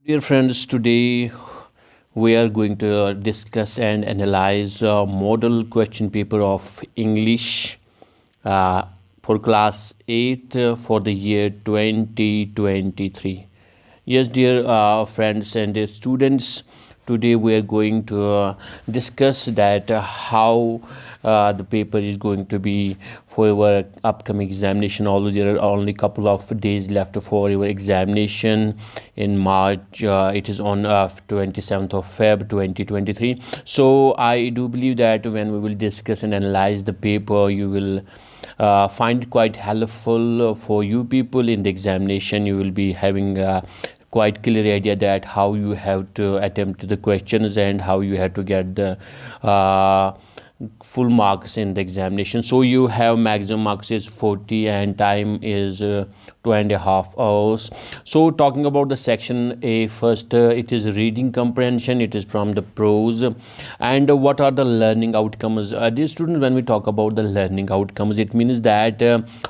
Dear friends, today we are going to discuss and analyze a model question paper of English uh, for class 8 for the year 2023. Yes, dear friends and dear students, today we are going to discuss that how the paper is going to be for your upcoming examination. Although there are only a couple of days left for your examination in March, it is on 27th of Feb 2023. So I do believe that when we will discuss and analyze the paper, you will find it quite helpful for you people in the examination. You will be having quite clear idea that how you have to attempt the questions and how you have to get the full marks in the examination. So you have maximum marks is 40 and time is 2.5 hours. So talking about the section A first, it is reading comprehension. It is from the prose. And what are the learning outcomes? Dear students, when we talk about the learning outcomes, it means that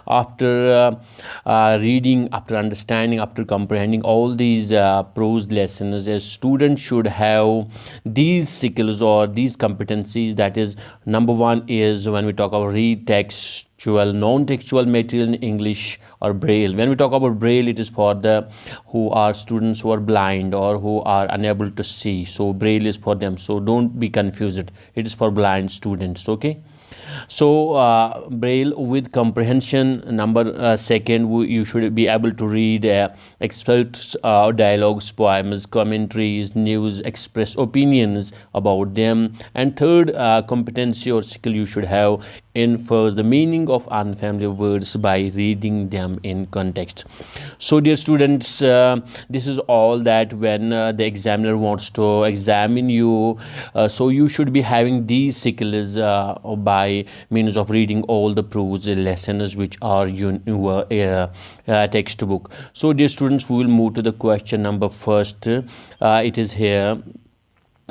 after reading, after understanding, after comprehending all these prose lessons, a student should have these skills or these competencies. That is, number one is when we talk about read textual, non-textual material in English or Braille. When we talk about Braille, it is for the who are students who are blind or who are unable to see. So Braille is for them. So don't be confused. It is for blind students. Okay. So Braille with comprehension. Number second, you should be able to read excerpts, dialogues, poems, commentaries, news, express opinions about them. And third, competency or skill you should have infers the meaning of unfamiliar words by reading them in context. So dear students, this is all that when the examiner wants to examine you, so you should be having these skills by means of reading all the prose lessons which are in your textbook. So dear students, we will move to the question number first. It is here.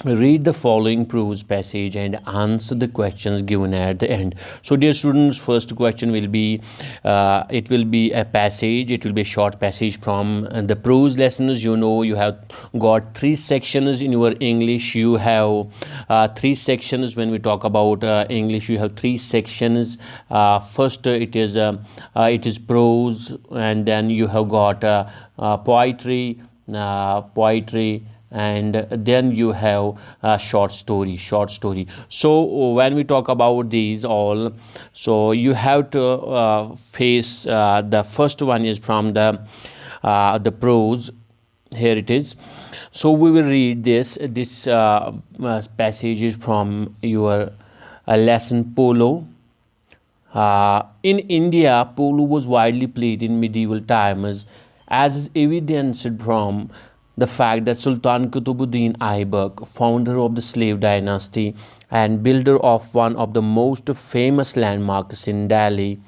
Read the following prose passage and answer the questions given at the end. So dear students, first question will be it will be a passage. It will be a short passage from the prose lessons. You know, you have got three sections in your English. You have three sections. When we talk about English, you have three sections. First, it is prose, and then you have got poetry, and then you have short story. So when we talk about these all, so you have to face the first one is from the prose. Here it is. So we will read this passage is from your lesson Polo. In India, polo was widely played in medieval times, as is evidenced from the fact that Sultan Qutbuddin Aibak, founder of the slave dynasty and builder of one of the most famous landmarks in Delhi,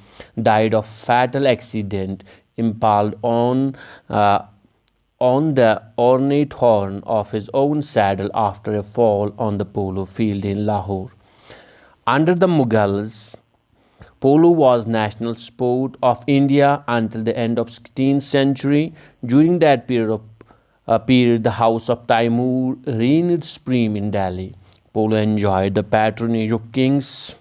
died of fatal accident impaled on the ornate horn of his own saddle after a fall on the polo field in Lahore. Under the Mughals, polo was national sport of India until the end of 16th century. During that period, the house of Taimur reigned supreme in Delhi. Polo enjoyed the patronage of kings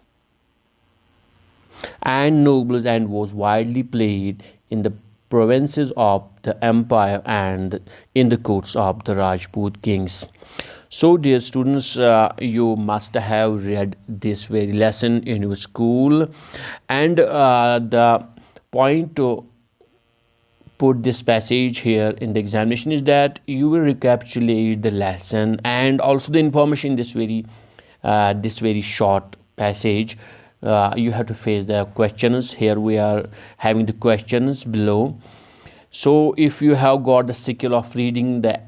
and nobles and was widely played in the provinces of the empire and in the courts of the Rajput kings. So dear students, you must have read this very lesson in your school, and the point to put this passage here in the examination is that you will recapitulate the lesson and also the information in this very short passage. You have to face the questions. Here we are having the questions below. So if you have got the skill of reading the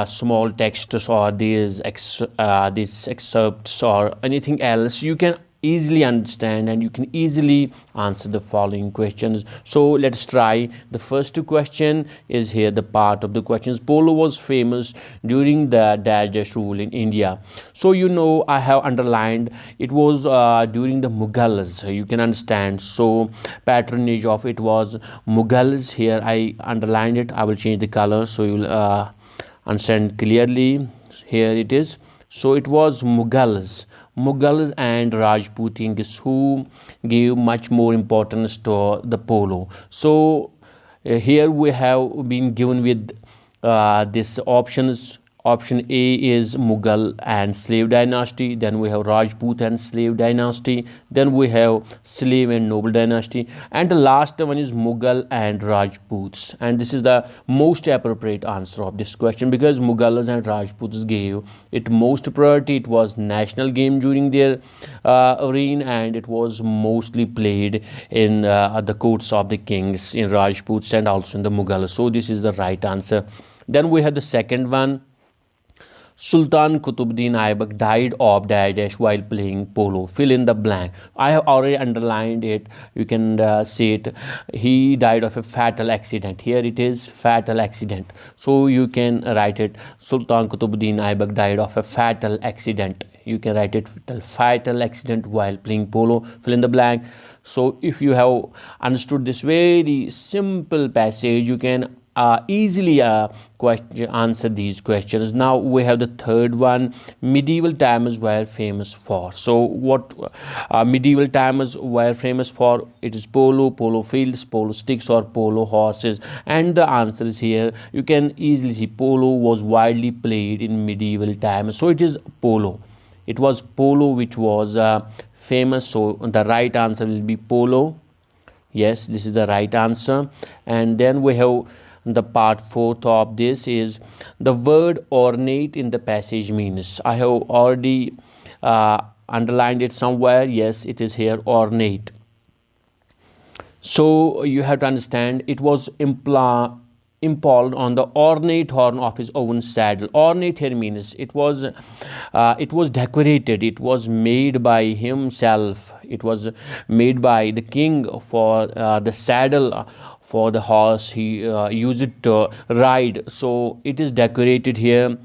small texts or these excerpts or anything else, you can easily understand and you can easily answer the following questions. So let's try. The first question is here, the part of the questions. Polo was famous during the dash rule in India. So you know, I have underlined it was during the Mughals. You can understand. So patronage of it was Mughals. Here I underlined it. I will change the color so you will understand clearly. Here it is. So it was Mughals and Rajput kings who gave much more importance to the polo. So here we have been given with this options. Option A is Mughal and slave dynasty. Then we have Rajput and slave dynasty. Then we have slave and noble dynasty. And the last one is Mughal and Rajputs. And this is the most appropriate answer of this question, because Mughals and Rajputs gave it most priority. It was national game during their reign, and it was mostly played in the courts of the kings in Rajputs and also in the Mughals. So this is the right answer. Then we have the second one. Sultan Qutbuddin Aibak died of dash while playing polo. Fill in the blank. I have already underlined it. You can see it. He died of a fatal accident. Here it is, fatal accident. So you can write it. Sultan Qutbuddin Aibak died of a fatal accident. You can write it, fatal accident while playing polo. Fill in the blank. So if you have understood this very simple passage, you can easily answer these questions. Now we have the third one. Medieval timers were famous for. So what medieval timers were famous for? It is polo fields, polo sticks, or polo horses. And the answer is here. You can easily see polo was widely played in medieval times. So it is polo. It was polo which was famous. So the right answer will be polo. Yes, this is the right answer. And then we have the part fourth of this is the word ornate in the passage means. I have already underlined it somewhere. Yes, it is here, ornate. So you have to understand, it was impaled on the ornate horn of his own saddle. Ornate here means it was decorated. It was made by himself. It was made by the king for the saddle for the horse he used it to ride. So it is decorated here.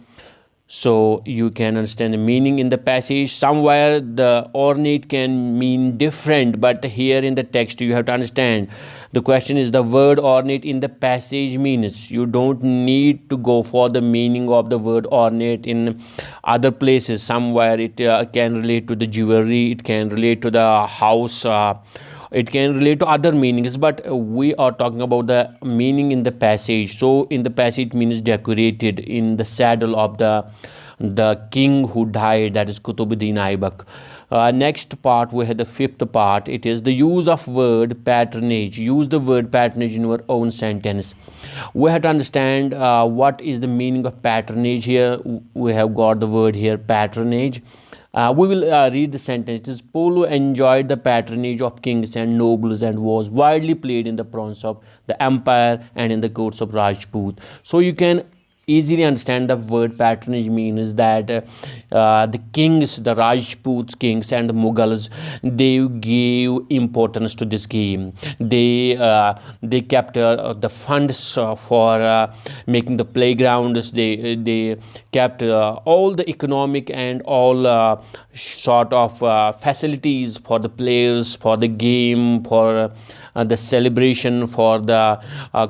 So you can understand the meaning in the passage. Somewhere the ornate can mean different, but here in the text you have to understand. The question is the word ornate in the passage means. You don't need to go for the meaning of the word ornate in other places. Somewhere it can relate to the jewelry, it can relate to the house, it can relate to other meanings, but we are talking about the meaning in the passage. So in the passage it means decorated in the saddle of the king who died, that is Qutbuddin Aibak. Next part, we have the fifth part. It is the use of word patronage. Use the word patronage in your own sentence. We have to understand what is the meaning of patronage here. We have got the word here, patronage. We will read the sentence. It is, polo enjoyed the patronage of kings and nobles and was widely played in the province of the empire and in the courts of Rajput. So you can easily understand the word patronage means that the kings, the Rajput kings and the Mughals, they gave importance to this game. They kept the funds for making the playgrounds. They kept all the economic and all sort of facilities for the players, for the game, for the celebration, for the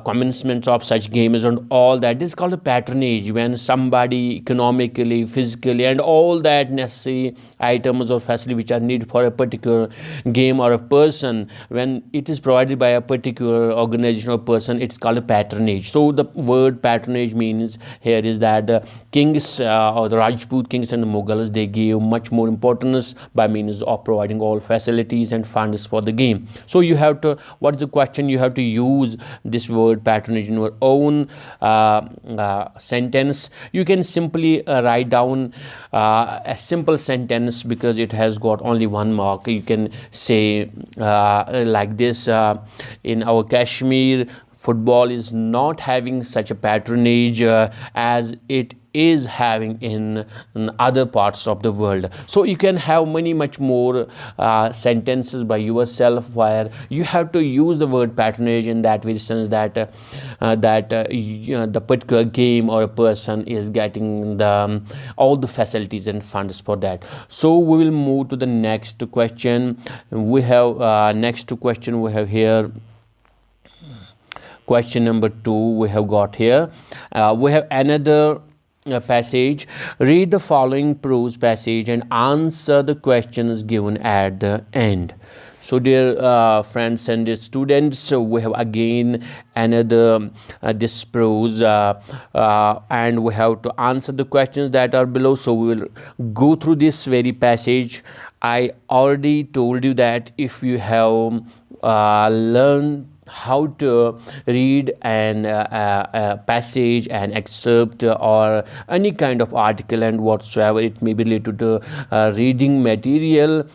commencement of such games and all that. This is called a patronage, when somebody economically, physically and all that necessary items or facility which are needed for a particular game or a person, when it is provided by a particular organization or person, it's called a patronage. So the word patronage means here is that the kings or the Rajput kings and the Mughals, they gave much more importance by means of providing all facilities and funds for the game. So you have to, what is the question? You have to use this word patronage in your own sentence. You can simply write down a simple sentence because it has got only 1 mark. You can say like this: in our Kashmir, football is not having such a patronage as it is having in other parts of the world. So you can have much more sentences by yourself where you have to use the word patronage in that way, sense that the particular game or a person is getting all the facilities and funds for that. So we will move to the next question. We have next question we have here. Question number 2 we have got here. We have another passage. Read the following prose passage and answer the questions given at the end. So dear friends and dear students, so we have again another this prose and we have to answer the questions that are below. So we will go through this very passage. I already told you that if you have learned how to read an passage, an excerpt, or any kind of article and whatsoever it may be related to reading material,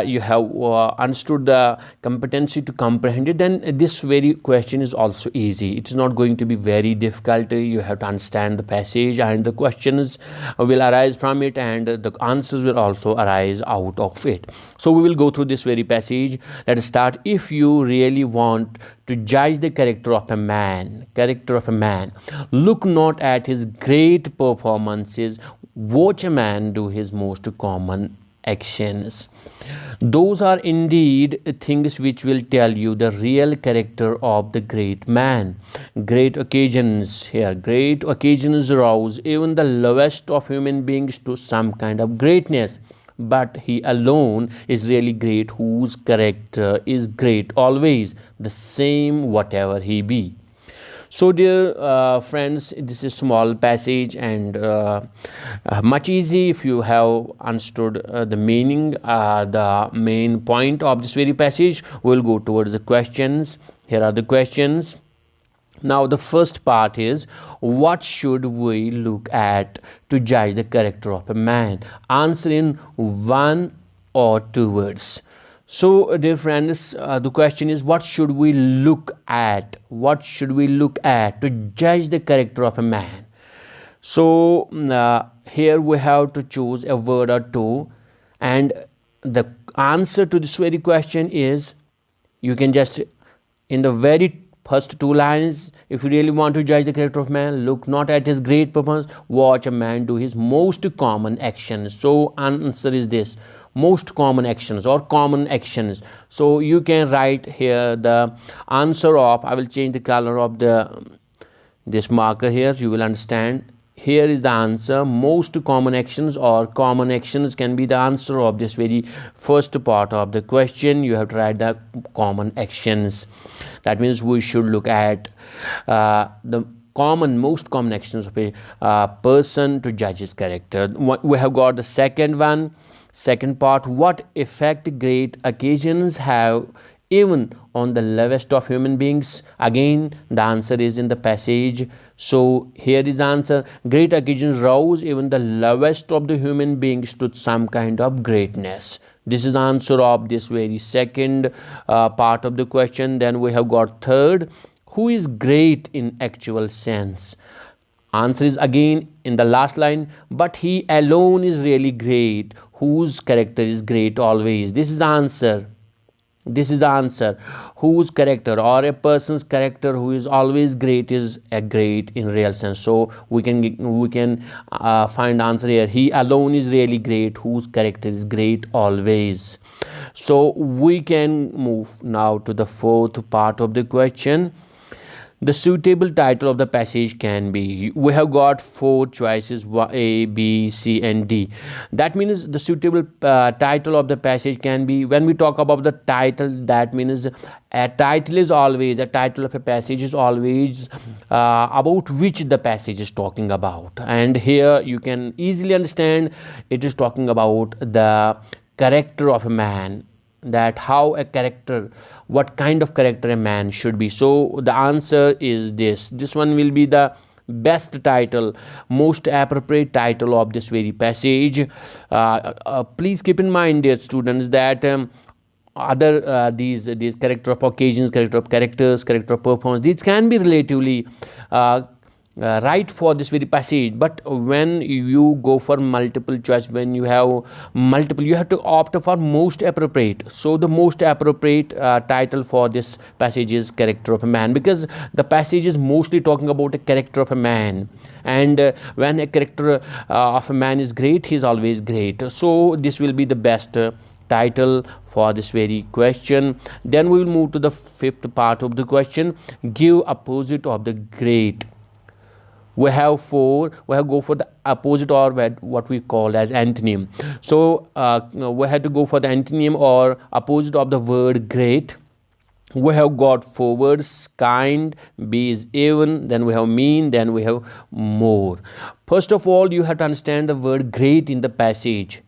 you have understood the competency to comprehend it, then this very question is also easy. It is not going to be very difficult. You have to understand the passage and the questions will arise from it and the answers will also arise out of it. So we will go through this very passage. Let us start. If you really want to judge the character of a man, look not at his great performances, watch a man do his most common actions. Those are indeed things which will tell you the real character of the great man. Great occasions rouse even the lowest of human beings to some kind of greatness. But he alone is really great whose character is great always, the same whatever he be. So dear friends, this is small passage and much easy if you have understood the meaning, the main point of this very passage. We will go towards the questions. Here are the questions. Now the first part is, what should we look at to judge the character of a man? Answer in one or two words. So dear friends, the question is, what should we look at? What should we look at to judge the character of a man? So here we have to choose a word or two, and the answer to this very question is, you can just in the very first two lines, if you really want to judge the character of man, look not at his great performance, watch a man do his most common actions. So answer is this, most common actions or common actions. So you can write here the answer of, I will change the color of this marker here, you will understand. Here is the answer, most common actions or common actions can be the answer of this very first part of the question. You have to write the common actions. That means we should look at the most common actions of a person to judge his character. We have got the second part, what effect great occasions have even on the lowest of human beings. Again, the answer is in the passage. So here is the answer, great occasions rouse even the lowest of the human beings to some kind of greatness. This is the answer of this very second part of the question. Then we have got third, who is great in actual sense? Answer is again in the last line, but he alone is really great whose character is great always. This is the answer. This is the answer. Whose character or a person's character who is always great is a great in real sense. So we can find the answer here. He alone is really great whose character is great always. So we can move now to the fourth part of the question. The suitable title of the passage can be, we have got four choices, A, B, C and D. That means the suitable title of the passage can be, when we talk about the title, that means a title of a passage is always about which the passage is talking about. And here you can easily understand it is talking about the character of a man, that how a character, what kind of character a man should be. So the answer is this one will be the best title, most appropriate title of this very passage. Please keep in mind, dear students, that these character of occasions, character of characters, character of performance, these can be relatively right for this very passage, but when you go for multiple choice, when you have multiple, you have to opt for most appropriate. So the most appropriate title for this passage is character of a man, because the passage is mostly talking about a character of a man, and when a character of a man is great, he is always great. So this will be the best title for this very question. Then we will move to the fifth part of the question, give opposite of the great. We have go for the opposite, or what we call as antonym. So we have to go for the antonym or opposite of the word great. We have got four words: kind, B is even, then we have mean, then we have more. First of all, you have to understand the word great in the passage.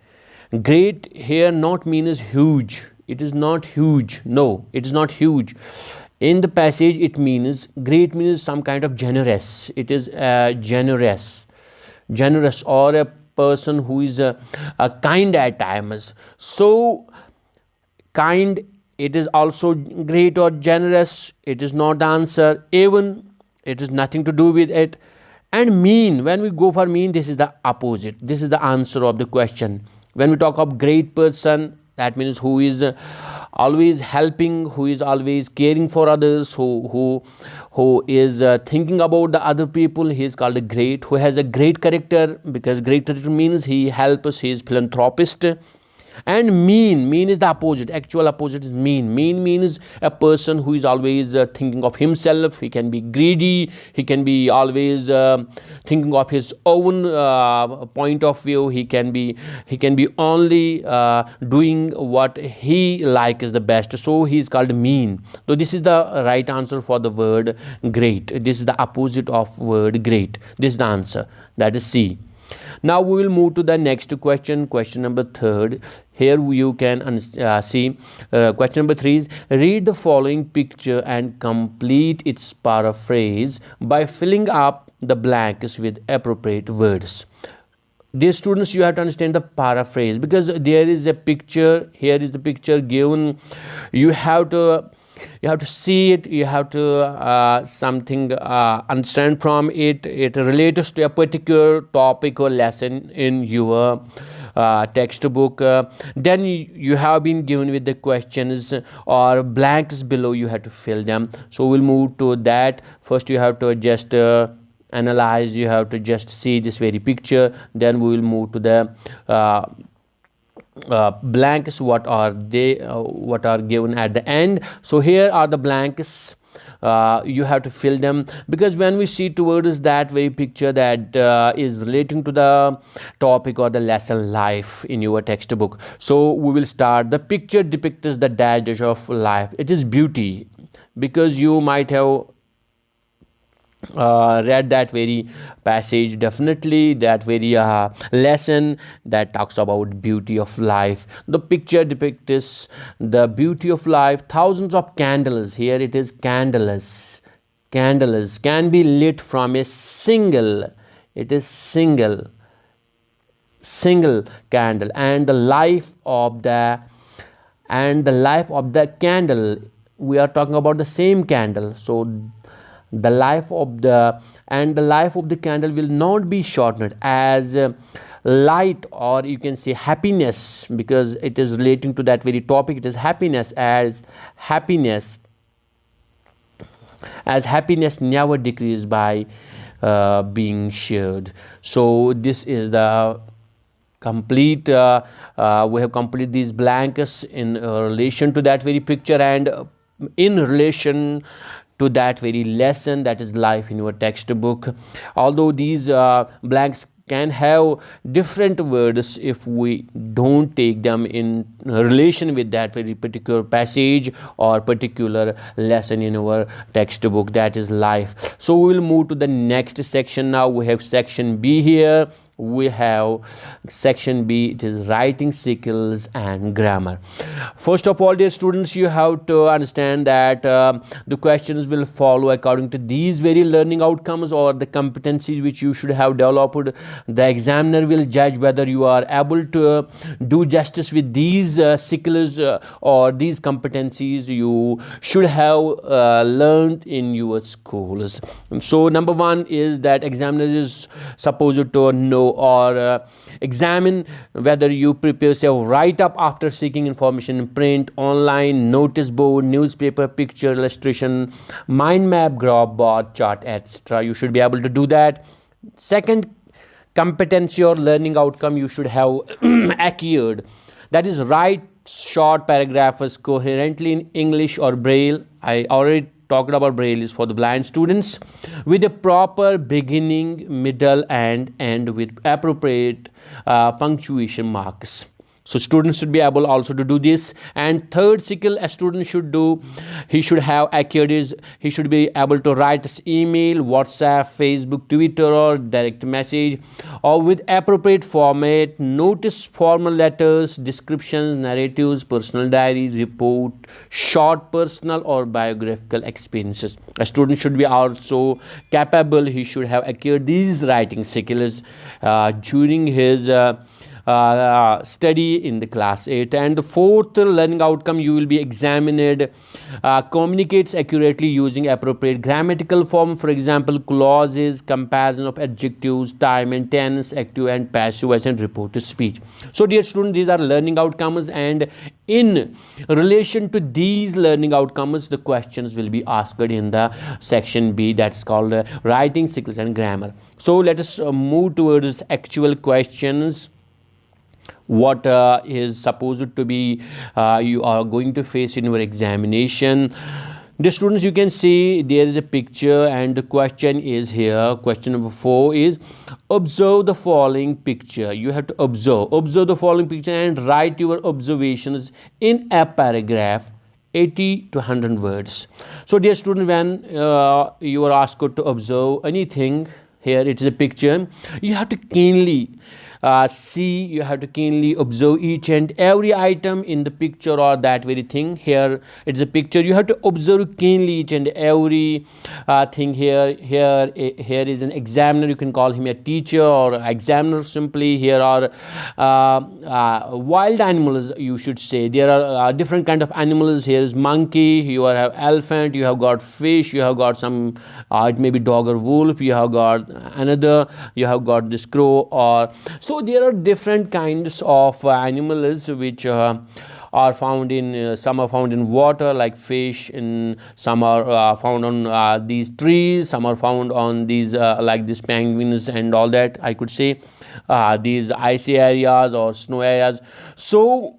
Great here not means huge. It is not huge. No, it is not huge. In the passage, it means great means some kind of generous. It is generous, or a person who is kind at times. So kind, it is also great or generous. It is not the answer. Even, it is nothing to do with it. And mean, when we go for mean, this is the opposite. This is the answer of the question. When we talk of great person, that means who is always helping, who is always caring for others, who is thinking about the other people. He is called a great. Who has a great character, because great character means he helps, he is philanthropist. And mean is the opposite. Actual opposite is mean. Mean means a person who is always thinking of himself. He can be greedy. He can be always thinking of his own point of view. He can be only doing what he likes the best. So he is called mean. So this is the right answer for the word great. This is the opposite of word great. This is the answer. That is C. Now we will move to the next question, question number 3. Here you can see question number 3 is: read the following picture and complete its paraphrase by filling up the blanks with appropriate words. Dear students, you have to understand the paraphrase, because there is a picture. Here is the picture given. You have to see it. You have to something understand from it. It relates to a particular topic or lesson in your textbook. Then you have been given with the questions or blanks below. You have to fill them. So we'll move to that. First you have to just analyze. You have to just see this very picture. Then we will move to the blanks. What are they? What are given at the end? So here are the blanks. You have to fill them, because when we see towards that very picture that is relating to the topic or the lesson life in your textbook. So we will start. The picture depicts the dash of life. It is beauty, because you might have read that very passage, definitely that very lesson that talks about beauty of life. The picture depicts the beauty of life. Thousands of candles, here it is candles can be lit from a single candle, and the life of the candle, we are talking about the same candle. So the life of the candle will not be shortened as light, or you can say happiness, because it is relating to that very topic. It is happiness, as happiness never decreases by being shared. So this is the complete we have completed these blanks in relation to that very picture and in relation to that very lesson, that is life in your textbook. Although these blanks can have different words, if we don't take them in relation with that very particular passage or particular lesson in our textbook, that is life. So we will move to the next section. Now we have section B here. We have section B, it is writing skills and grammar. First of all, dear students, you have to understand that the questions will follow according to these very learning outcomes or the competencies which you should have developed. The examiner will judge whether you are able to do justice with these skills or these competencies you should have learned in your schools. So number one is that examiner is supposed to know or examine whether you prepare yourself write up after seeking information in print, online, notice board, newspaper, picture, illustration, mind map, graph board, chart, etc. You should be able to do that. Second competency or learning outcome you should have acquired, that is write short paragraphs coherently in English or Braille. I already talked about Braille is for the blind students, with a proper beginning, middle, and end with appropriate punctuation marks. So students should be able also to do this. And third skill a student should do, he should have accuracy. He should be able to write his email, WhatsApp, Facebook, Twitter, or direct message, or with appropriate format, notice formal letters, descriptions, narratives, personal diary, report, short personal or biographical experiences. A student should be also capable, he should have acquired these writing skills during his study in the class 8. And the fourth learning outcome, you will be examined communicates accurately using appropriate grammatical form, for example clauses, comparison of adjectives, time and tense, active and passive voice, and reported speech. So dear students, these are learning outcomes, and in relation to these learning outcomes the questions will be asked in the section B, that's called writing skills and grammar. So let us move towards actual questions. What is supposed to be you are going to face in your examination. The students, you can see there is a picture and the question is here. Question number 4 is observe the following picture. You have to observe the following picture and write your observations in a paragraph, 80 to 100 words. So dear student, when you are asked to observe anything, here it is a picture, you have to keenly see, you have to keenly observe each and every item in the picture or that very thing. Here it's a picture, you have to observe keenly each and every thing here. Here is an examiner, you can call him a teacher or examiner simply. Here are wild animals, you should say. There are different kind of animals. Here is monkey, you have elephant, you have got fish, you have got some it may be dog or wolf, you have got another, you have got this crow. Or so there are different kinds of animals which are found in some are found in water like fish, and some are found on these trees, some are found on these like these penguins and all that, I could say these icy areas or snow areas. So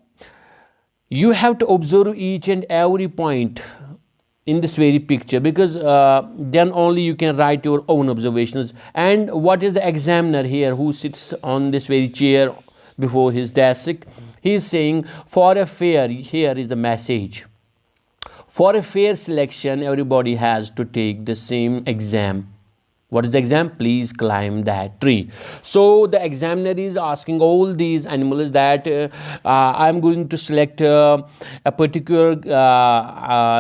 you have to observe each and every point in this very picture, because then only you can write your own observations. And what is the examiner here who sits on this very chair before his desk? He is saying, for a fair, here is the message, for a fair selection everybody has to take the same exam. What is the exam? Please climb that tree. So the examiner is asking all these animals that I'm going to select a particular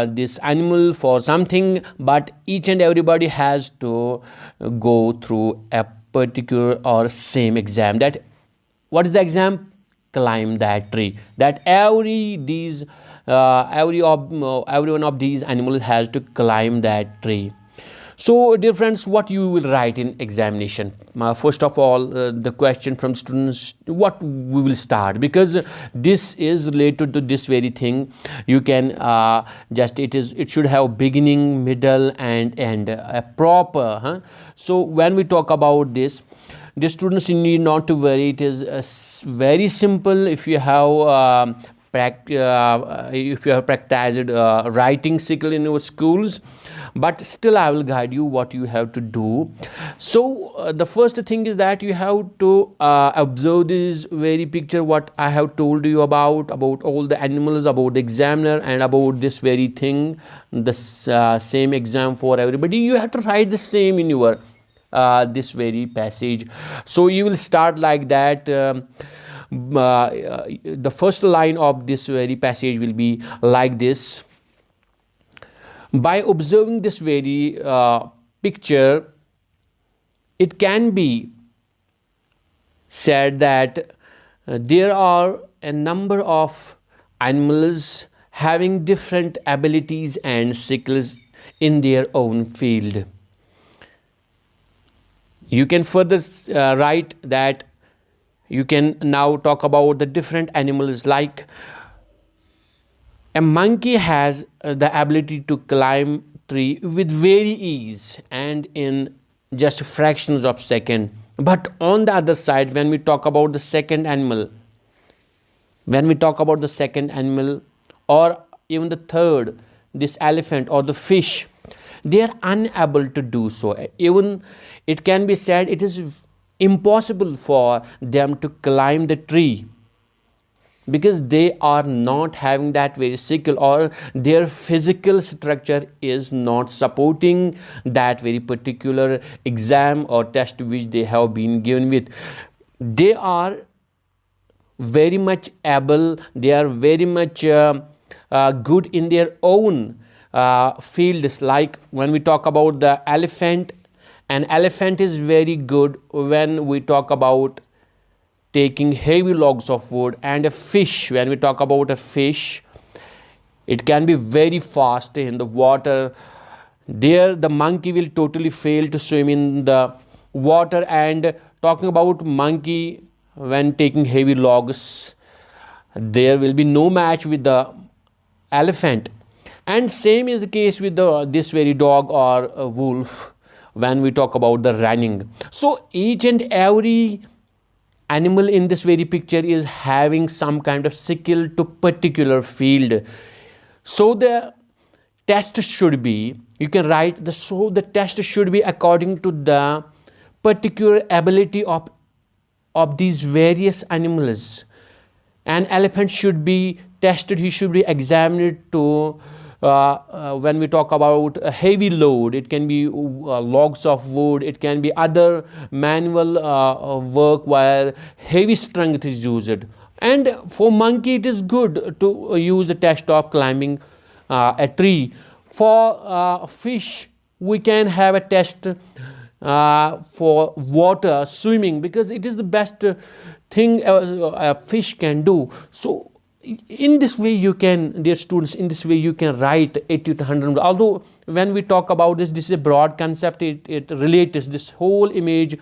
this animal for something, but each and everybody has to go through a particular or same exam. That what is the exam? Climb that tree. That every one of these animals has to climb that tree. So dear friends, what you will write in examination? First of all, the question from students, what we will start, because this is related to this very thing. You can it should have beginning, middle and end, a proper So when we talk about this, the students, you need not to worry. It is very simple if you have practiced writing skill in your schools, but still I will guide you what you have to do. So the first thing is that you have to observe this very picture, what I have told you about all the animals, about the examiner, and about this very thing, the same exam for everybody. You have to write the same in your this very passage. So you will start like that. The first line of this very passage will be like this. By observing this very picture, it can be said that there are a number of animals having different abilities and skills in their own field. You can further write that you can now talk about the different animals, like a monkey has the ability to climb tree with very ease and in just fractions of second. But on the other side, when we talk about the second animal, or even the third, this elephant or the fish, they are unable to do so. Even it can be said it is impossible for them to climb the tree, because they are not having that very skill, or their physical structure is not supporting that very particular exam or test which they have been given with. They are very much able, they are very much good in their own fields. Like when we talk about the elephant, an elephant is very good when we talk about taking heavy logs of wood. And a fish, when we talk about a fish, it can be very fast in the water. There the monkey will totally fail to swim in the water. And talking about monkey, when taking heavy logs, there will be no match with the elephant. And same is the case with this very dog or a wolf when we talk about the running. So each and every animal in this very picture is having some kind of skill to particular field. So the test should be, you can write the, so the test should be according to the particular ability of these various animals. An elephant should be tested, he should be examined to when we talk about a heavy load, it can be logs of wood, it can be other manual work where heavy strength is used. And for monkey it is good to use the test of climbing a tree. For fish we can have a test for water, swimming, because it is the best thing a fish can do. So in this way you can, dear students, in this way you can write 80 to 100. Although when we talk about this is a broad concept, it relates this whole image,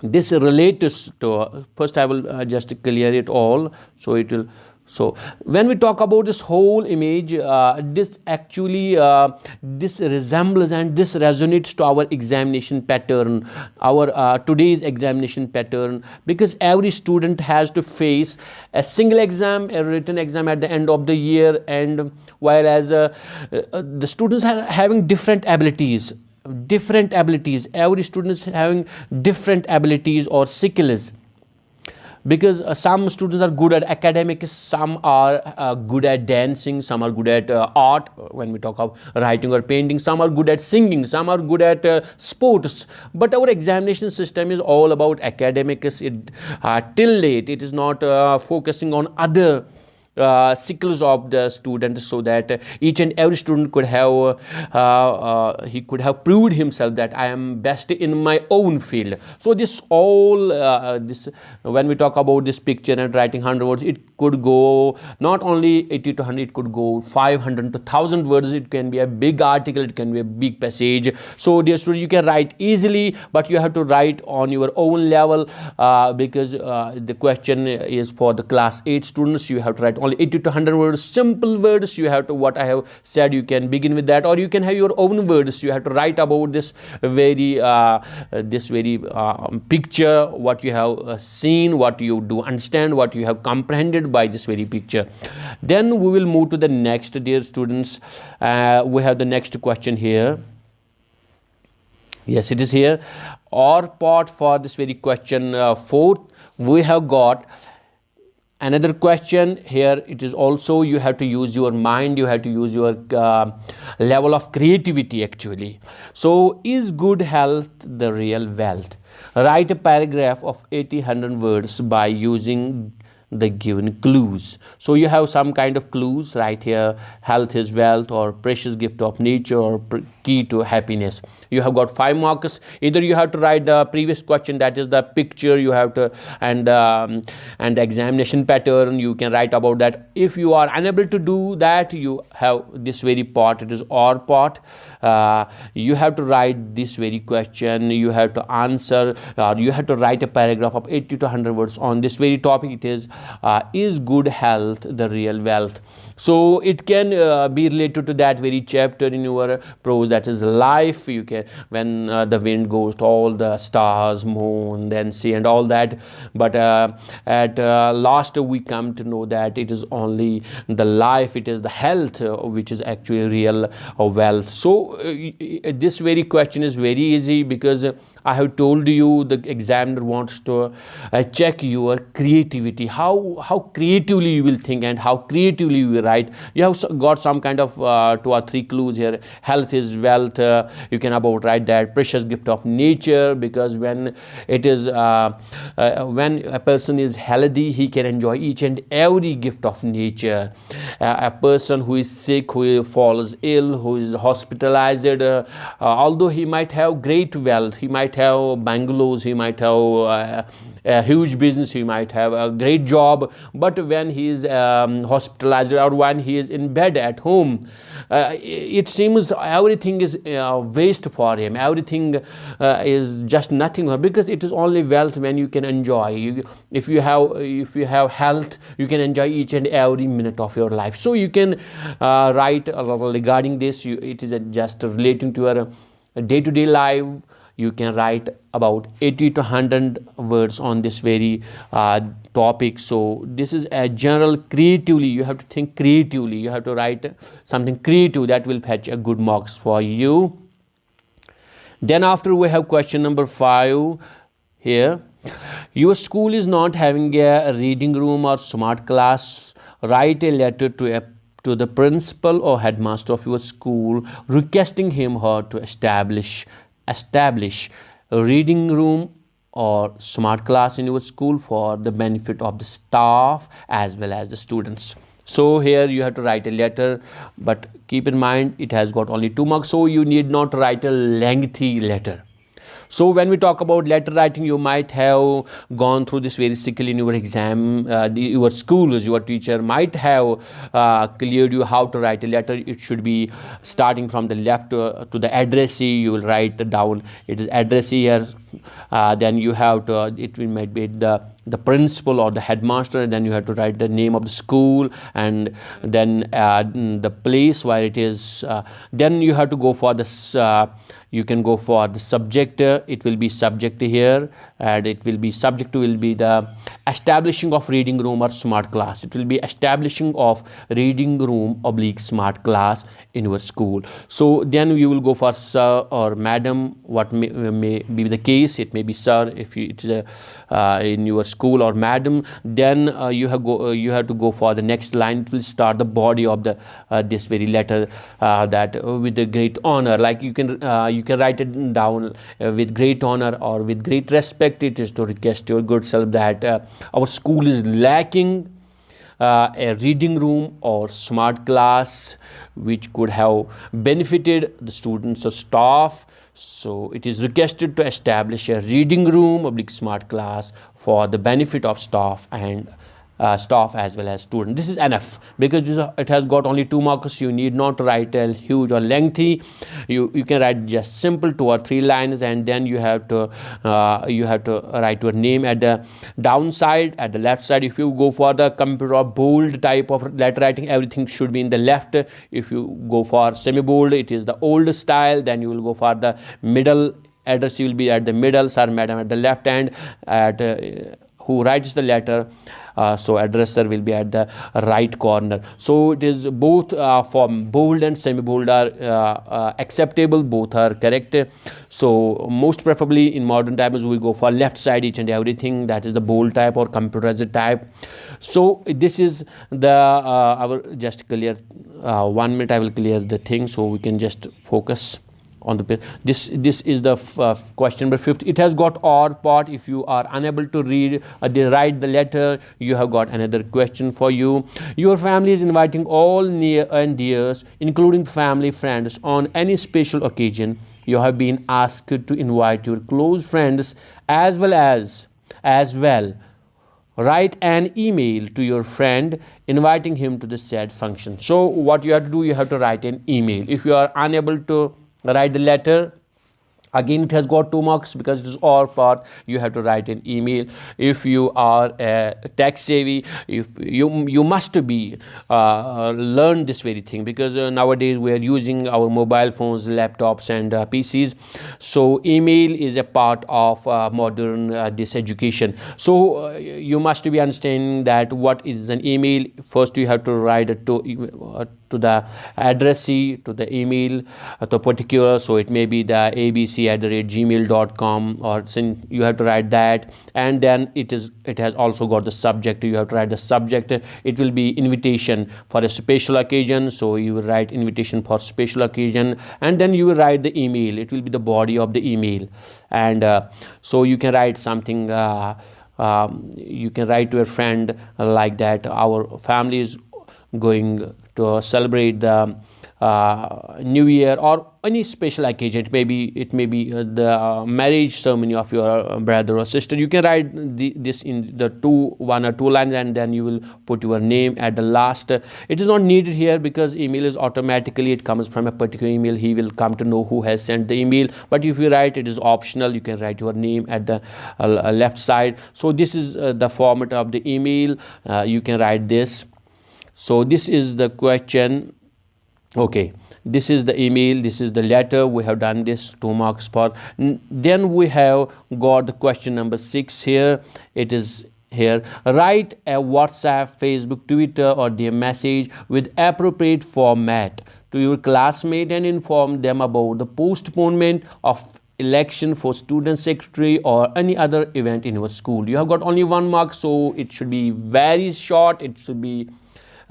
this relates to, first I will just clear it all, so it will. So when we talk about this whole image, this actually this resembles and this resonates to our examination pattern, our today's examination pattern, because every student has to face a single exam, a written exam at the end of the year. And while as the students are having different abilities, every student is having different abilities or skills, because some students are good at academics, some are good at dancing, some are good at art when we talk of writing or painting, some are good at singing, some are good at sports. But our examination system is all about academics. Till late it is not focusing on other skills of the student, so that each and every student could have he could have proved himself that I am best in my own field. So this all this, when we talk about this picture and writing 100 words, it could go not only 80 to 100, it could go 500 to 1000 words. It can be a big article, it can be a big passage. So dear student, you can write easily, but you have to write on your own level, because the question is for the class 8 students. You have to write only 80 to 100 words, simple words. You have to, what I have said, you can begin with that, or you can have your own words. You have to write about this very picture, what you have seen, what you do understand, what you have comprehended by this very picture. Then we will move to the next, dear students. We have the next question here. Yes, it is here. Or part for this very question 4, we have got another question here. It is also, you have to use your mind, you have to use your level of creativity actually. So is good health the real wealth? Write a paragraph of 80-100 words by using the given clues. So you have some kind of clues right here: health is wealth, or precious gift of nature, or key to happiness. You have got 5 marks. Either you have to write the previous question, that is the picture, you have to, and the examination pattern, you can write about that. If you are unable to do that, you have this very part, it is or part. You have to write this very question, you have to answer, you have to write a paragraph of 80 to 100 words on this very topic. It is good health the real wealth? So it can be related to that very chapter in your prose, that is life. You can, when the wind goes to all the stars, moon, then sea and all that, but at last we come to know that it is only the life, it is the health which is actually real wealth. So this very question is very easy, because I have told you the examiner wants to check your creativity, how creatively you will think and how creatively you will write. You have got some kind of 2 or 3 clues here. Health is wealth. You can about write that precious gift of nature, because when it is when a person is healthy, he can enjoy each and every gift of nature. A person who is sick, who falls ill, who is hospitalized, although he might have great wealth, he might have bungalows, he might have a huge business, he might have a great job, but when he is hospitalized or when he is in bed at home, it seems everything is waste for him, everything is just nothing, because it is only wealth when you can enjoy. If you have health, you can enjoy each and every minute of your life. So you can write regarding this. It is just relating to your day-to-day life. You can write about 80 to 100 words on this very topic. So this is a general creatively. You have to think creatively. You have to write something creative that will fetch a good marks for you. Then after we have question number 5 here. Your school is not having a reading room or smart class. Write a letter to the principal or headmaster of your school requesting him or her to establish a reading room or smart class in your school for the benefit of the staff as well as the students. So here you have to write a letter, but keep in mind it has got only 2 marks, so you need not write a lengthy letter. So when we talk about letter writing, you might have gone through this very strictly in your exam. Your schools, your teacher might have cleared you how to write a letter. It should be starting from the left to the addressee. You will write down it is addressee here. Then you have to, might be the principal or the headmaster, and then you have to write the name of the school, and then the place where it is. Then you have to go for this. You can go for the subject. It will be subject here, and it will be subject to will be the establishing of reading room or smart class. It will be establishing of reading room / smart class in your school. So then you will go for sir or madam, what may be the case. It may be sir if it is in your school, or madam. Then you have to go for the next line. It will start the body of the this very letter, that with the great honor. Like you can write it down with great honor or with great respect. It is to request your good self that our school is lacking a reading room or smart class which could have benefited the students or staff. So it is requested to establish a reading room / smart class for the benefit of staff and staff as well as student. This is enough, because it has got only 2 marks. You need not write a huge or lengthy. You can write just simple 2 or 3 lines, and then you have to write your name at the downside, at the left side. If you go for the computer or bold type of letter writing, everything should be in the left. If you go for semi bold, it is the old style. Then you will go for the middle. Address will be at the middle, sir, madam at the left hand, at who writes the letter. So addresser will be at the right corner. So it is both for bold and semi-bold are acceptable. Both are correct. So most preferably in modern times we go for left side each and everything. That is the bold type or computerized type. So this is the our just clear 1 minute. I will clear the thing so we can just focus on the this is the question number 5. It has got or part. If you are unable to write the letter, you have got another question for you. Your family is inviting all near and dears, including family friends, on any special occasion. You have been asked to invite your close friends as well. Write an email to your friend inviting him to the said function. So what you have to do, you have to write an email. If you are unable to write the letter, Again, it has got 2 marks because it is all part. You have to write an email. If you are tech savvy, if you must be learn this very thing, because nowadays we are using our mobile phones, laptops, and PCs. So email is a part of modern this education. So you must be understanding that what is an email. First you have to write it to the addressee, to the email, to particular. So it may be the abc@gmail.com, or you have to write that. And then it has also got the subject. You have to write the subject. It will be invitation for a special occasion, so you will write invitation for special occasion. And then you will write the email. It will be the body of the email. And so you can write something, you can write to a friend like that: our family is going to celebrate the New Year, or any special occasion. It may be the marriage ceremony of your brother or sister. You can write this in the 1 or 2 lines, and then you will put your name at the last. It is not needed here because email is automatically, it comes from a particular email. He will come to know who has sent the email. But if you write, it is optional. You can write your name at the left side. So this is the format of the email. You can write this. So this is the question. Okay, this is the email, this is the letter. We have done this, 2 marks for. Then we have got the question number 6 here. It is here: write a WhatsApp, Facebook, Twitter, or their message with appropriate format to your classmate and inform them about the postponement of election for student secretary or any other event in your school. You have got only 1 mark, so it should be very short. It should be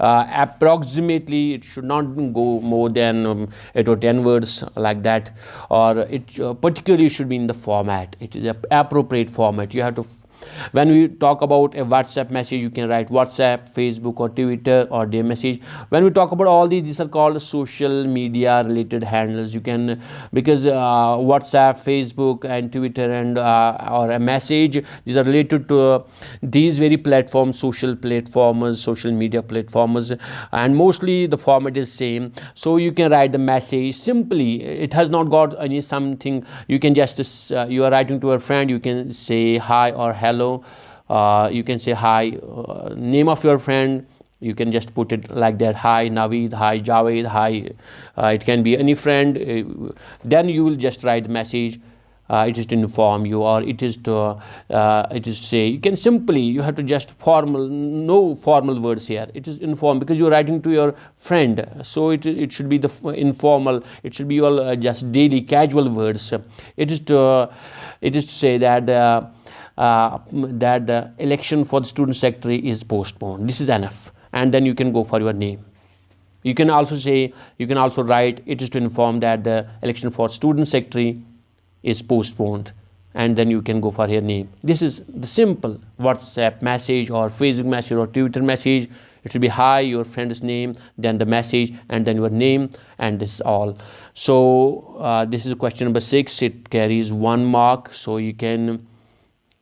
approximately, it should not go more than 8 or 10 words like that, or it particularly should be in the format. It is an appropriate format. You have to, when we talk about a WhatsApp message, you can write WhatsApp, Facebook, or Twitter, or their message. When we talk about all these are called social media related handles. You can, because WhatsApp, Facebook, and Twitter, and or a message, these are related to these very platforms, social platforms, social media platforms, and mostly the format is same. So you can write the message simply. It has not got any something. You can just you are writing to a friend, you can say hi or hello. You can say hi, name of your friend. You can just put it like that: hi Naveed, hi Javed, hi. It can be any friend. Then you will just write the message. It is to inform you, or it is to say. You can simply, you have to just formal, no formal words here. It is inform, because you are writing to your friend. So it should be the informal. It should be all just daily casual words. It is to say that that the election for the student secretary is postponed. This is enough. And then you can go for your name. You can also write, it is to inform that the election for student secretary is postponed, and then you can go for your name. This is the simple WhatsApp message, or Facebook message, or Twitter message. It will be hi, your friend's name, then the message, and then your name, and this is all. So this is question number 6. It carries 1 mark, so you can,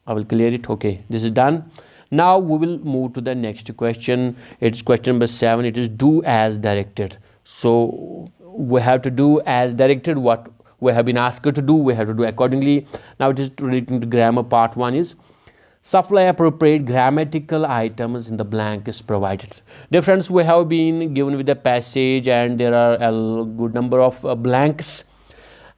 I will clear it. Okay, this is done. Now we will move to the next question. It's question number 7. It is do as directed. So we have to do as directed. What we have been asked to do, we have to do accordingly. Now it is relating to grammar. Part 1 is supply appropriate grammatical items in the blank is provided. Dear friends, we have been given with the passage, and there are a good number of blanks,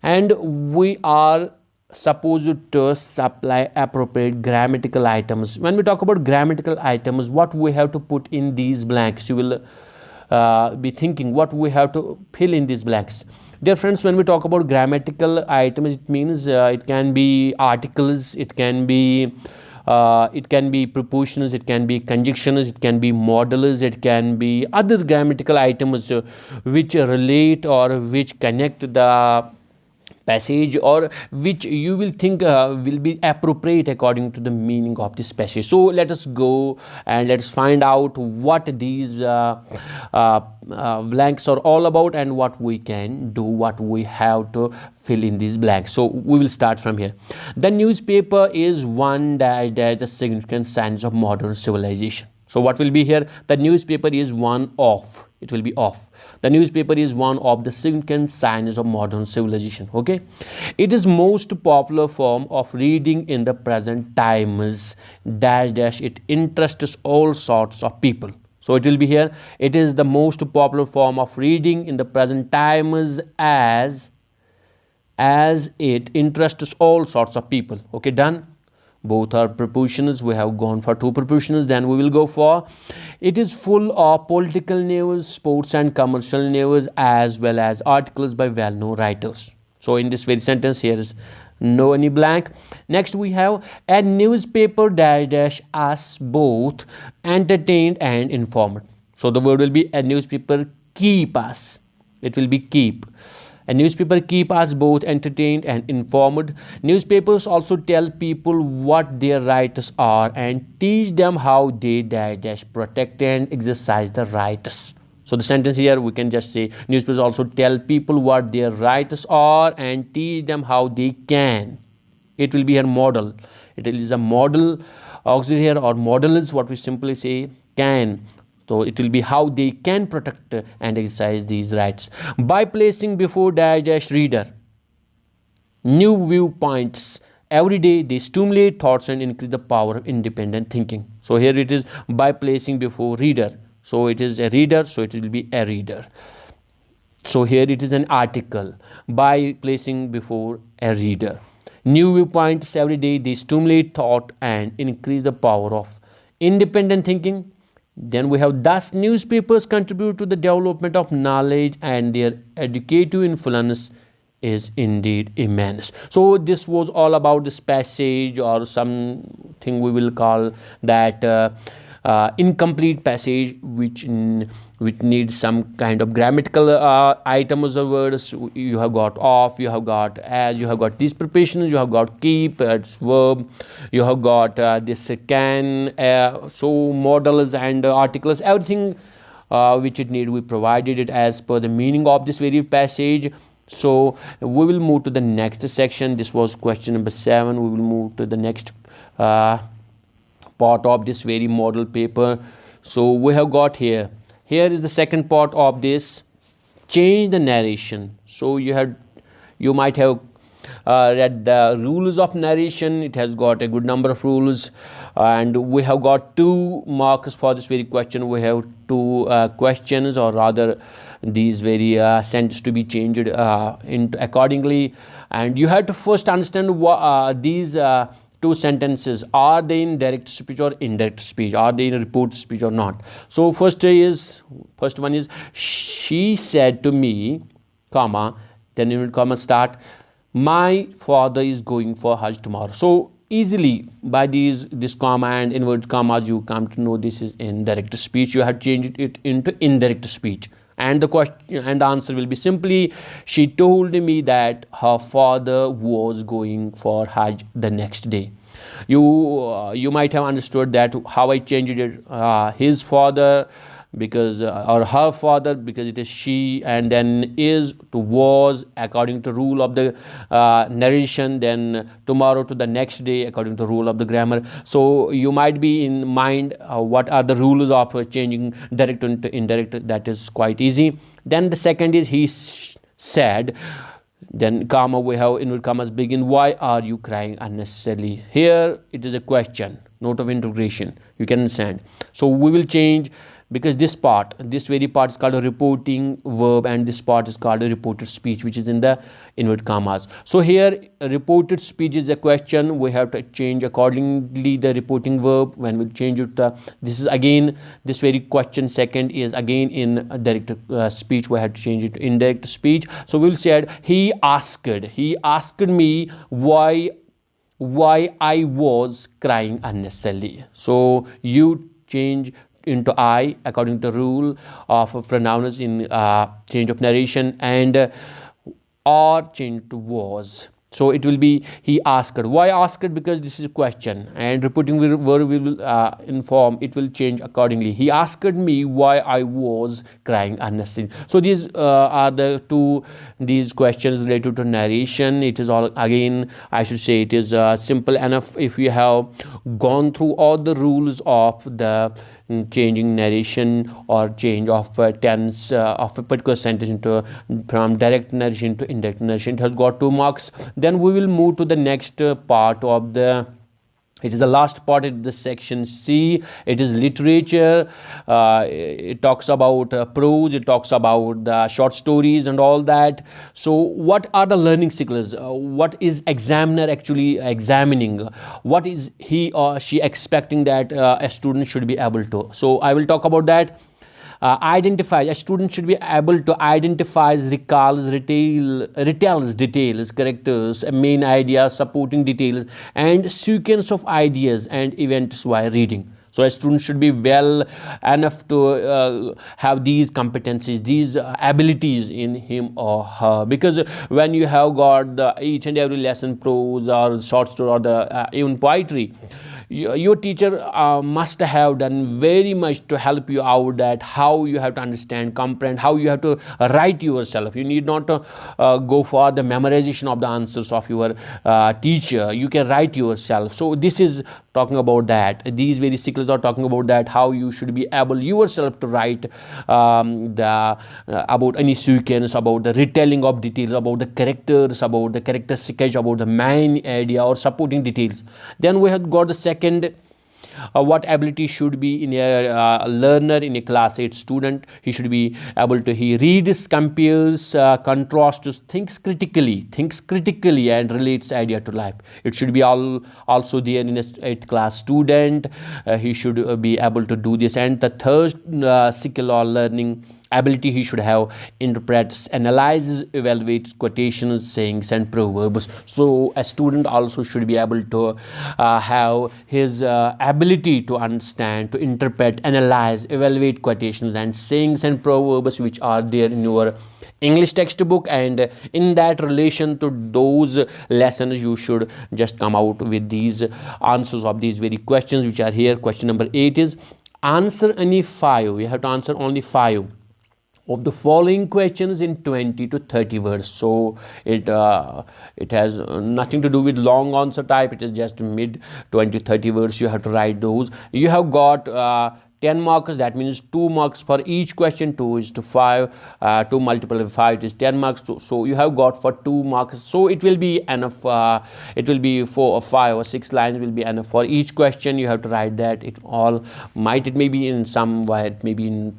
and we are supposed to supply appropriate grammatical items. When we talk about grammatical items, what we have to put in these blanks? You will be thinking what we have to fill in these blanks. Dear friends, when we talk about grammatical items, it means it can be articles, it can be prepositions, it can be conjunctions, it can be modals, it can be other grammatical items which relate or which connect the passage, or which you will think will be appropriate according to the meaning of this passage. So let us go and let's find out what these blanks are all about, and what we can do, what we have to fill in these blanks. So we will start from here. The newspaper is one dash the significant signs of modern civilization. So what will be here? The newspaper is one of. it will be off. The newspaper is one of the significant signs of modern civilization. Okay, it is most popular form of reading in the present times dash dash it interests all sorts of people. So it will be here, it is the most popular form of reading in the present times as it interests all sorts of people. Okay, done. Both are prepositions. We have gone for two prepositions. Then we will go for, it is full of political news, sports and commercial news, as well as articles by well-known writers. So in this very sentence, here is no any blank. Next we have, a newspaper dash dash us both entertained and informed. So the word will be, a newspaper keep us. It will be keep. A newspaper keep us both entertained and informed. Newspapers also tell people what their rights are and teach them how they dash dash protect and exercise the rights. So the sentence here we can just say, newspapers also tell people what their rights are and teach them how they can. It will be a model. It is a model auxiliary here, or model is what we simply say can. So it will be how they can protect and exercise these rights. By placing before dash dash reader new viewpoints every day, they stimulate thoughts and increase the power of independent thinking. So here it is, by placing before reader. So it is a reader, so it will be a reader. So here it is an article, by placing before a reader. New viewpoints every day, they stimulate thought and increase the power of independent thinking. Then we have, thus newspapers contribute to the development of knowledge and their educative influence is indeed immense. So this was all about this passage, or something we will call that incomplete passage, which needs some kind of grammatical items or words. You have got off, you have got as, you have got these prepositions, you have got keep, it's verb, you have got this can, so modals and articles, everything which it need, we provided it as per the meaning of this very passage. So we will move to the next section. This was question number 7. We will move to the next part of this very model paper. So we have got here is the second part of this, change the narration. So you might have read the rules of narration. It has got a good number of rules, and we have got 2 marks for this very question. We have 2 questions, or rather these very sentences to be changed into accordingly, and you have to first understand what these 2 sentences, are they in direct speech or indirect speech, are they in report speech or not. So first one is, she said to me, comma, then you will comma start, my father is going for Hajj tomorrow. So easily by this comma and inverted commas you come to know this is in direct speech. You have changed it into indirect speech, and the question and the answer will be simply, she told me that her father was going for Hajj the next day. You might have understood that how I changed it, his father because or her father, because it is she, and then is to was according to rule of the narration, then tomorrow to the next day according to rule of the grammar. So you might be in mind what are the rules of changing direct into indirect. That is quite easy. Then the second is, he said, then comma, we have inverted commas begin, why are you crying unnecessarily. Here it is a question, note of interrogation, you can understand. So we will change, because this very part is called a reporting verb, and this part is called a reported speech, which is in the inverted commas. So here reported speech is a question, we have to change accordingly the reporting verb. When we change it, this is again this very question second is again in direct speech, we have to change it to indirect speech. So we will say, he asked me why I was crying unnecessarily. So you change into I according to rule of pronouns in change of narration, and or change to was. So it will be, he asked. Why asked? Because this is a question, and repeating verb will inform, it will change accordingly. He asked me why I was crying unnecessarily. So these are these questions related to narration. It is all, again I should say, it is simple enough if you have gone through all the rules of the changing narration or change of tense of a particular sentence into from direct narration to indirect narration. It has got 2 marks. Then we will move to the next part of the, it is the last part in the section C. It is literature. It talks about prose, it talks about the short stories and all that. So what are the learning cycles? What is examiner actually examining? What is he or she expecting that a student should be able to? So I will talk about that. Identify, a student should be able to identify, recalls, retells details, characters, main ideas, supporting details, and sequence of ideas and events while reading. So a student should be well enough to have these competencies, these abilities in him or her. Because when you have got each and every lesson, prose or short story or the even poetry, your teacher must have done very much to help you out, that how you have to understand, comprehend, how you have to write yourself. You need not go for the memorization of the answers of your teacher. You can write yourself. So this is talking about that. These very cycles are talking about that, how you should be able yourself to write about any sequence, about the retelling of details, about the characters, about the character sketch, about the main idea or supporting details. Then we have got the second, what ability should be in a learner, in a class 8 student. He should be able to, he reads, compares, contrasts, thinks critically and relates idea to life. It should be also there in a 8th class student. He should be able to do this. And the third skill or learning ability he should have, interprets, analyzes, evaluates quotations, sayings and proverbs. So a student also should be able to have his ability to understand, to interpret, analyze, evaluate quotations and sayings and proverbs which are there in your English textbook. And in that relation to those lessons, you should just come out with these answers of these very questions which are here. Question number 8 is, answer any 5. You have to answer only 5 of the following questions in 20 to 30 words. So it has nothing to do with long answer type. It is just mid 20 to 30 words. You have to write those. You have got 10 marks. That means 2 marks for each question. 2 is to 5. 2 multiplied by 5 is 10 marks. So you have got for 2 marks. So it will be enough. It will be 4 or 5 or 6 lines will be enough for each question. You have to write that. It may be in some way, it may be in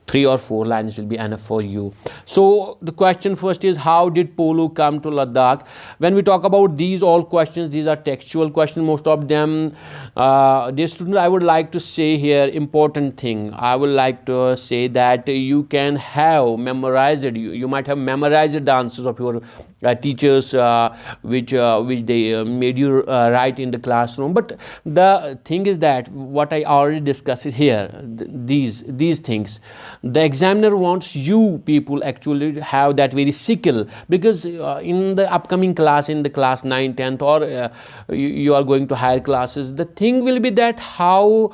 3 or 4 lines will be enough for you. So the question first is, how did Polo come to Ladakh? When we talk about these all questions, these are textual questions, most of them. Dear students, I would like to say here important thing. I would like to say that you can have memorized it. You might have memorized the answers of your teachers which they made you write in the classroom. But the thing is that what I already discussed here, these things, the examiner wants you people actually have that very skill, because in the upcoming class, in the class 9, 10th, or you are going to higher classes, the thing will be that how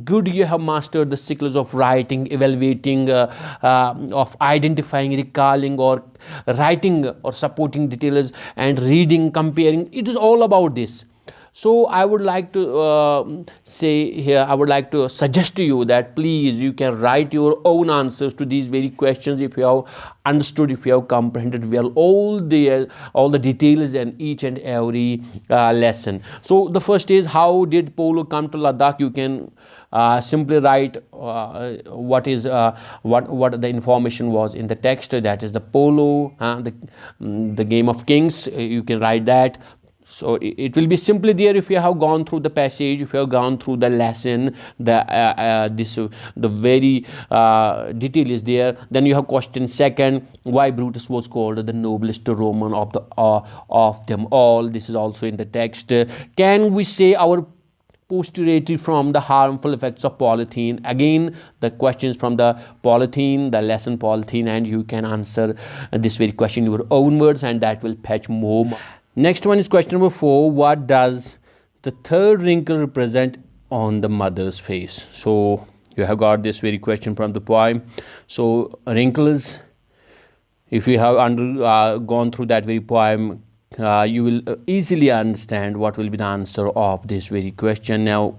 good you have mastered the skills of writing, evaluating, of identifying, recalling, or writing or supporting details, and reading, comparing. It is all about this. So I would like to say here, I would like to suggest to you that please, you can write your own answers to these very questions if you have understood, if you have comprehended well all the details and each and every lesson. So the first is, how did Polo come to Ladakh? You can simply write what the information was in the text. That is the polo, the game of kings. You can write that. So it will be simply there if you have gone through the passage, if you have gone through the lesson, the very detail is there. Then you have question second, why Brutus was called the noblest Roman of them all. This is also in the text. Can we say our posterity from the harmful effects of polythene? Again, the questions from the polythene, the lesson polythene, and you can answer this very question in your own words, and that will fetch more. Next one is question number 4. What does the third wrinkle represent on the mother's face? So you have got this very question from the poem. So wrinkles, if you have gone through that very poem, you will easily understand what will be the answer of this very question. Now,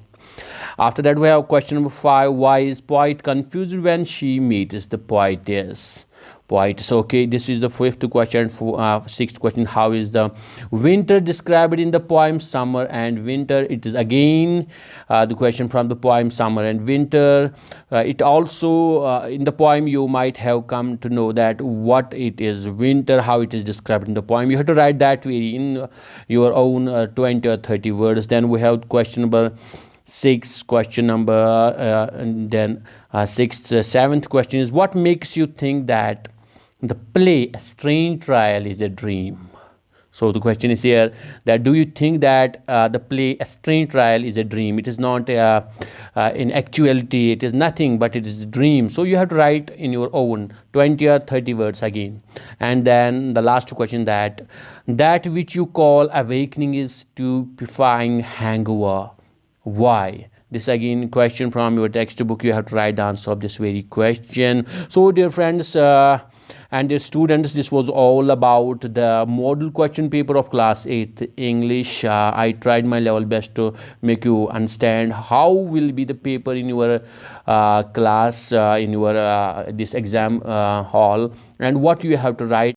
After that, we have question number 5. Why is poet confused when she meets the poetess? Poetess. Okay, this is the fifth question. Sixth question, how is the winter described in the poem Summer and Winter? It is again the question from the poem Summer and Winter. It also in the poem you might have come to know that what it is winter, how it is described in the poem. You have to write that way in your own 20 or 30 words. Then we have question number 6, question number and then sixth, seventh question is, what makes you think that the play A Strange Trial is a dream? So the question is here that do you think that the play A Strange Trial is a dream? It is not in actuality, it is nothing but it is a dream. So you have to write in your own 20 or 30 words again. And then the last question, that which you call awakening is stupefying hangover. Why? This again question from your textbook. You have to write the answer of this very question. So dear friends and dear students, this was all about the model question paper of class 8th English. I tried my level best to make you understand how will be the paper in your class, in your this exam hall, and what you have to write.